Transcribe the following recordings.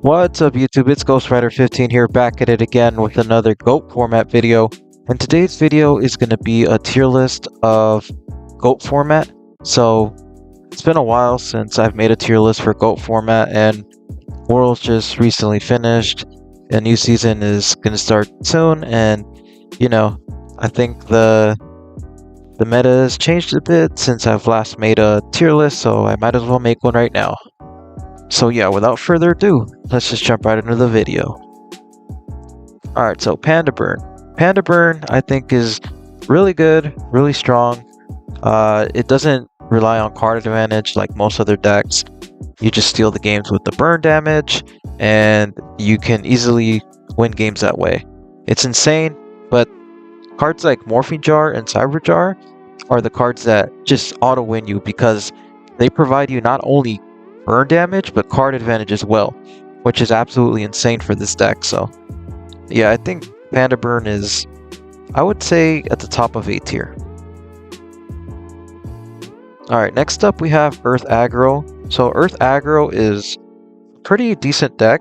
What's up YouTube, it's GhostRider15 here, back at it again with another GOAT format video. And today's video is going to be a tier list of GOAT format. So it's been a while since I've made a tier list for GOAT format, and Worlds just recently finished. A new season is going to start soon, and you know, I think the meta has changed a bit since I've last made a tier list, so I might as well make one right now. So yeah, without further ado, let's just jump right into the video. Alright, so Panda Burn. Panda Burn, I think, is really good, really strong. It doesn't rely on card advantage like most other decks. You just steal the games with the burn damage, and you can easily win games that way. It's insane, but cards like Morphing Jar and Cyber Jar are the cards that just auto-win you because they provide you not only burn damage, but card advantage as well, which is absolutely insane for this deck. So yeah, I think Panda Burn is, I would say, at the top of A tier. Alright, next up we have Earth Aggro. So Earth Aggro is a pretty decent deck.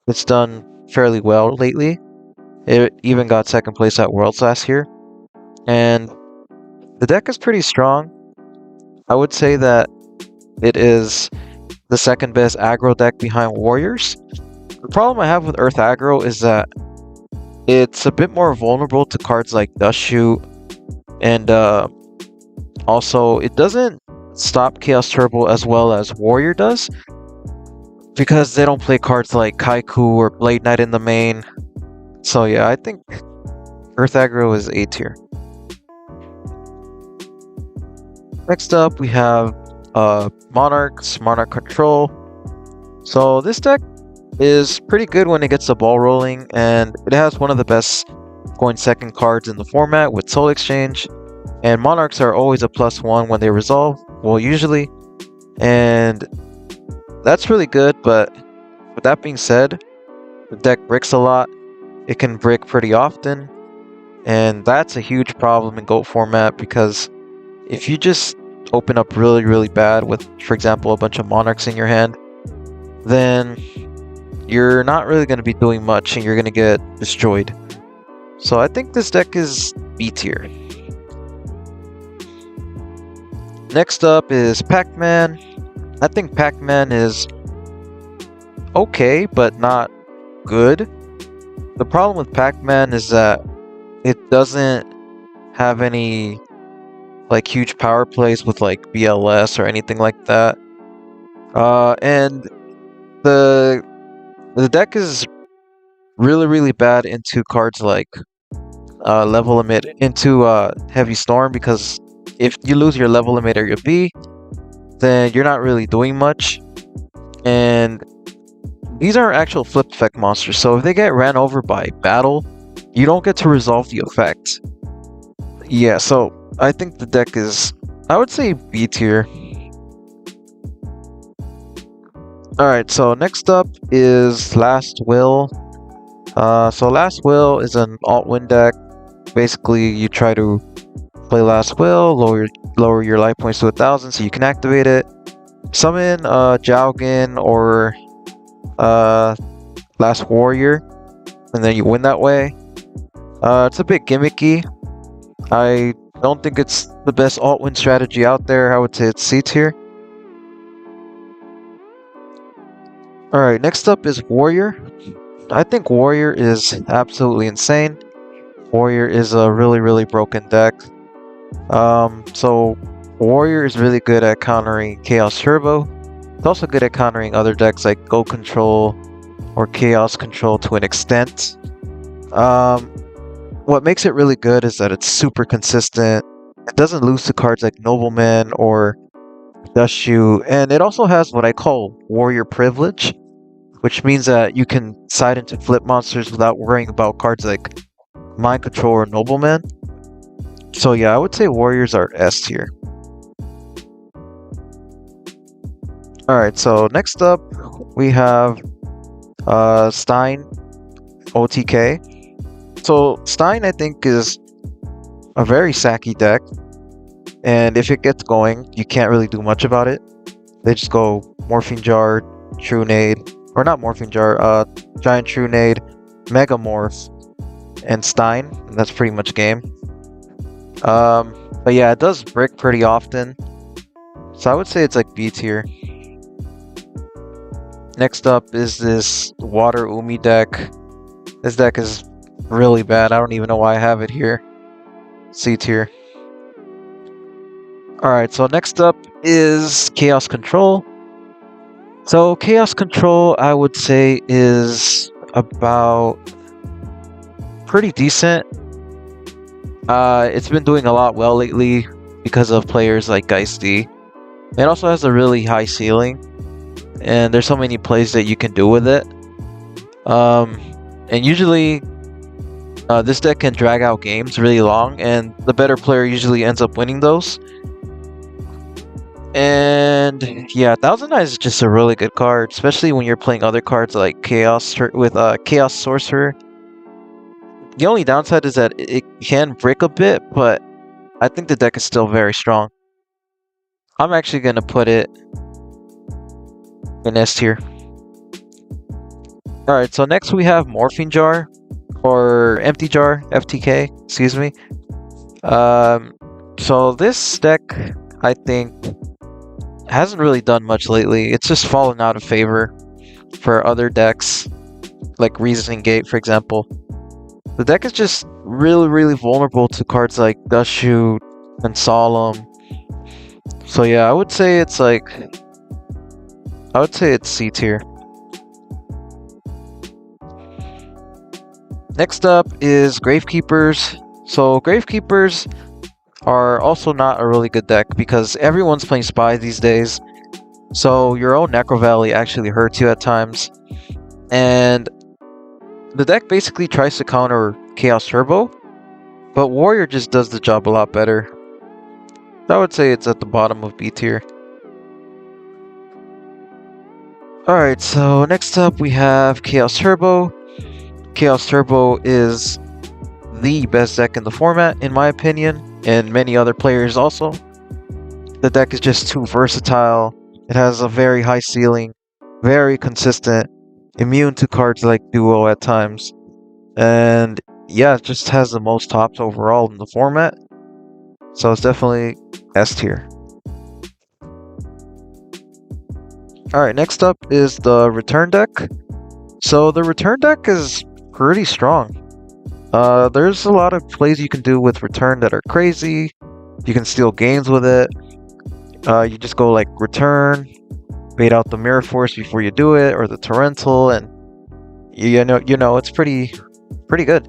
It's done fairly well lately. It even got second place at Worlds last year. And the deck is pretty strong. I would say that it is the second best aggro deck behind Warriors. The problem I have with Earth Aggro is that it's a bit more vulnerable to cards like Dust Shoot, and also it doesn't stop Chaos Turbo as well as Warrior does, because they don't play cards like Kaiku or Blade Knight in the main. So yeah, I think Earth Aggro is A tier. Next up we have Monarchs, Monarch Control. So this deck is pretty good when it gets the ball rolling, and it has one of the best going second cards in the format with Soul Exchange. And Monarchs are always a +1 when they resolve, well, usually, and that's really good. But with that being said, the deck bricks a lot. It can brick pretty often, and that's a huge problem in GOAT format, because if you just open up really bad with, for example, a bunch of Monarchs in your hand, then you're not really going to be doing much and you're going to get destroyed. So I think this deck is B tier. Next up is PacMan. I think PacMan is okay, but not good. The problem with PacMan is that it doesn't have any like huge power plays with like BLS or anything like that. And the deck is really bad into cards like level limit, into Heavy Storm, because if you lose your level limit or your B, then you're not really doing much. And these are actual flip effect monsters, so if they get ran over by battle, you don't get to resolve the effect. Yeah, so I think the deck is, I would say, B tier. Alright, so next up is Last Will. So Last Will is an alt-win deck. Basically, you try to play Last Will, lower your life points to 1,000 so you can activate it. Summon Jowgen or Last Warrior, and then you win that way. It's a bit gimmicky. I don't think it's the best alt-win strategy out there. I would say it's C tier. Alright, next up is Warrior. I think Warrior is absolutely insane. Warrior is a really broken deck. So Warrior is really good at countering Chaos Turbo. It's also good at countering other decks like Go Control or Chaos Control to an extent. What makes it really good is that it's super consistent. It doesn't lose to cards like Nobleman or Dust Shoot, and it also has what I call Warrior Privilege, which means that you can side into flip monsters without worrying about cards like Mind Control or Nobleman. So yeah, I would say Warriors are S tier. Alright, so next up we have Stein, OTK. So Stein, I think, is a very sacky deck, and if it gets going, you can't really do much about it. They just go Morphing Jar, True Nade, or not Morphing Jar, Giant Trunade, Mega Morph, and Stein. And that's pretty much game. But yeah, it does brick pretty often. So I would say it's like B tier. Next up is this Water Umi deck. This deck is really bad. I don't even know why I have it here. C tier. Alright, so next up is Chaos Control. So Chaos Control, I would say, is about pretty decent. It's been doing a lot well lately because of players like Geisty. It also has a really high ceiling, and there's so many plays that you can do with it. And usually, this deck can drag out games really long, and the better player usually ends up winning those. And yeah, Thousand Eyes is just a really good card, especially when you're playing other cards like Chaos with Chaos Sorcerer. The only downside is that it can brick a bit, but I think the deck is still very strong. I'm actually gonna put it in S tier. Alright, so next we have Morphing Jar, or Empty Jar, FTK, excuse me. So this deck, I think, hasn't really done much lately. It's just fallen out of favor for other decks, like Reasoning Gate, for example. The deck is just really vulnerable to cards like Dust Shoot and Solemn. So yeah, I would say it's C tier. Next up is Gravekeepers. So Gravekeepers are also not a really good deck because everyone's playing Spy these days. So your own Necro Valley actually hurts you at times. And the deck basically tries to counter Chaos Turbo, but Warrior just does the job a lot better. I would say it's at the bottom of B tier. Alright, so next up we have Chaos Turbo. Chaos Turbo is the best deck in the format, in my opinion, and many other players also. The deck is just too versatile. It has a very high ceiling, very consistent, immune to cards like Duo at times, and yeah, it just has the most tops overall in the format. So it's definitely S tier. Alright, next up is the Return deck. So the Return deck is pretty strong. There's a lot of plays you can do with Return that are crazy. You can steal games with it. You just go like Return, bait out the Mirror Force before you do it, or the Torrential, and you know it's pretty good.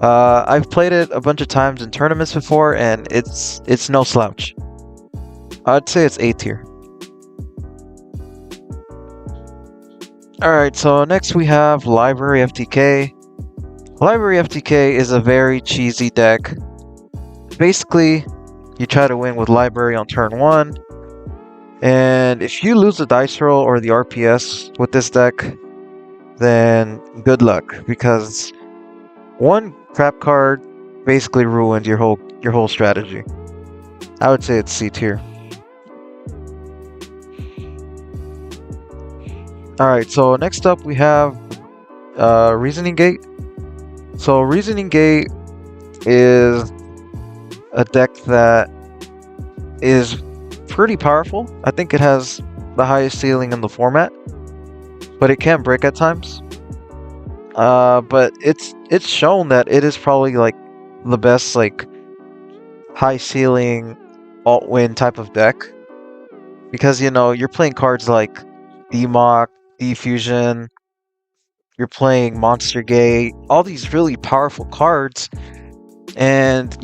I've played it a bunch of times in tournaments before, and it's no slouch. I'd say it's A tier. Alright, so next we have Library FTK. Library FTK is a very cheesy deck. Basically, you try to win with Library on turn 1, and if you lose the dice roll or the RPS with this deck, then good luck, because one crap card basically ruined your whole strategy. I would say it's C tier. Alright, so next up we have Reasoning Gate. So Reasoning Gate is a deck that is pretty powerful. I think it has the highest ceiling in the format, but it can break at times. But it's shown that it is probably like the best like high ceiling alt win type of deck, because you're playing cards like Demock, Defusion, you're playing Monster Gate, all these really powerful cards, and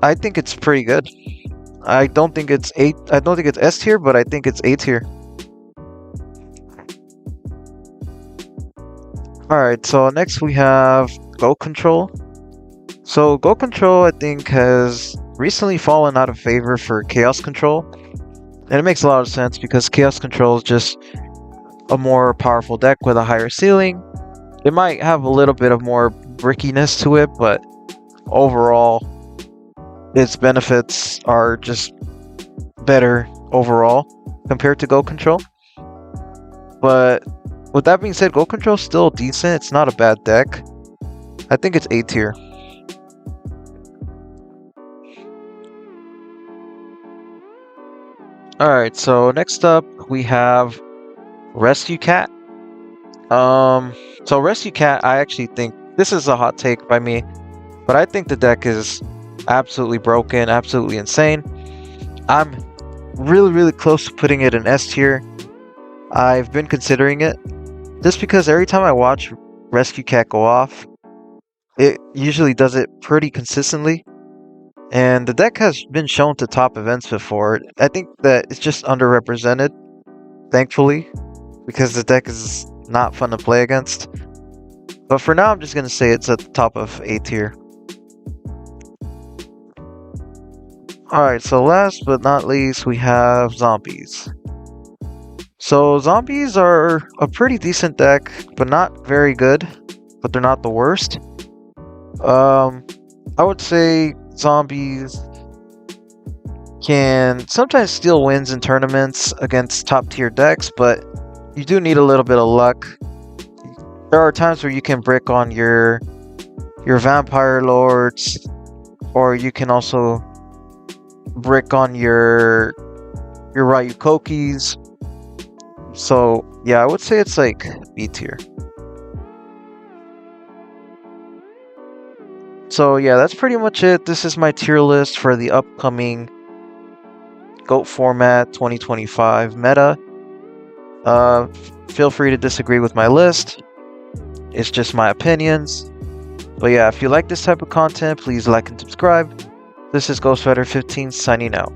I think it's pretty good. I don't think it's S tier, but I think it's A tier. Alright, so next we have Go Control. So Go Control, I think, has recently fallen out of favor for Chaos Control. And it makes a lot of sense because Chaos Control is just a more powerful deck with a higher ceiling. It might have a little bit of more brickiness to it, but overall, its benefits are just better overall compared to Go Control. But with that being said, Goat Control's still decent. It's not a bad deck. I think it's A tier. Alright, so next up we have Rescue Cat. So Rescue Cat, I actually think this is a hot take by me, but I think the deck is absolutely broken, absolutely insane. I'm really close to putting it in S tier. I've been considering it just because every time I watch Rescue Cat go off, it usually does it pretty consistently. And the deck has been shown to top events before. I think that it's just underrepresented, thankfully, because the deck is not fun to play against. But for now, I'm just going to say it's at the top of A tier. Alright, so last but not least, we have Zombies. So Zombies are a pretty decent deck, but not very good, but they're not the worst. I would say Zombies can sometimes steal wins in tournaments against top tier decks, but you do need a little bit of luck. There are times where you can brick on your Vampire Lords, or you can also brick on your Ryukokis. So yeah, I would say it's like B tier. So yeah, that's pretty much it. This is my tier list for the upcoming GOAT format 2025 meta. Feel free to disagree with my list. It's just my opinions. But yeah, if you like this type of content, please like and subscribe. This is Ghostwriter15 signing out.